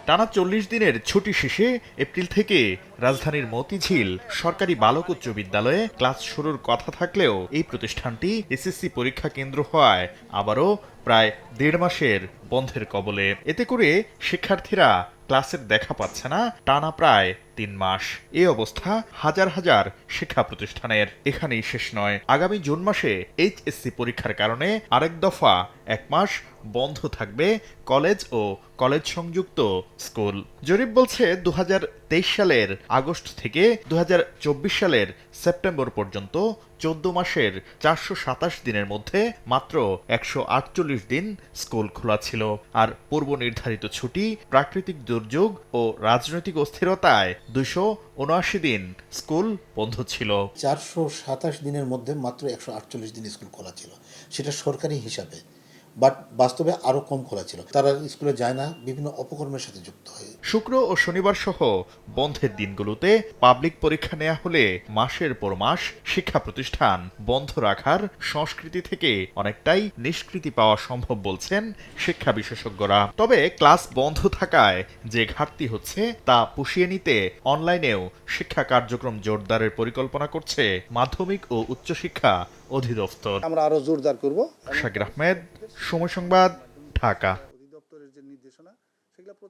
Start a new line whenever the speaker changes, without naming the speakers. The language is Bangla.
টানা ৪০ দিনের ছুটি শেষে এপ্রিল থেকে রাজধানীর মতিঝিল সরকারি বালক উচ্চ বিদ্যালয়ে ক্লাস শুরুর কথা থাকলেও এই প্রতিষ্ঠানটি এসএসসি পরীক্ষা কেন্দ্র হওয়ায় আবারও প্রায় ১.৫ মাসের বন্ধের কবলে। এতে করে শিক্ষার্থীরা ক্লাসের দেখা পাচ্ছে না টানা প্রায় ৩ মাস। এই অবস্থা হাজার হাজার শিক্ষা প্রতিষ্ঠানের। এখানেই শেষ নয়, আগামী জুন মাসে এইচএসসি পরীক্ষার কারণে আরেক দফা ১ মাস বন্ধ থাকবে কলেজ ও কলেজ সংযুক্ত স্কুল। জরিপ বলছে ২০২৩ সালের আগস্ট থেকে ২০২৪ সালের সেপ্টেম্বর পর্যন্ত ১৪ মাসের ৪২৭ দিনের মধ্যে মাত্র ১৪৮ দিন স্কুল খোলা ছিল। আর পূর্ব নির্ধারিত ছুটি, প্রাকৃতিক দুর্যোগ ও রাজনৈতিক অস্থিরতায় ২৭৯ দিন স্কুল বন্ধ ছিল।
৪২৭ দিনের মধ্যে মাত্র ১৪৮ দিন স্কুল খোলা ছিল, সেটা সরকারি হিসাবে। বাট বাস্তবে আরো কম খোলা ছিল। তারা স্কুলে যায় না, বিভিন্ন অপকর্মের সাথে যুক্ত হয়ে।
শুক্র ও শনিবার সহ বন্ধের দিনগুলোতে পাবলিক পরীক্ষা নেওয়া হলে মাসের পর মাস শিক্ষা প্রতিষ্ঠান বন্ধ রাখার সংস্কৃতি থেকে অনেকটাই নিষ্কৃতি পাওয়া সম্ভব বলছেন শিক্ষা বিশেষজ্ঞরা। তবে ক্লাস বন্ধ থাকায় যে ঘাটতি হচ্ছে তা পুষিয়ে নিতে অনলাইনেও শিক্ষা কার্যক্রম জোরদারের পরিকল্পনা করছে মাধ্যমিক ও উচ্চশিক্ষা অধিদপ্তর।
আমরা আরো জোরদার করব।
শাকির আহমেদ, সময় সংবাদ, ঢাকা।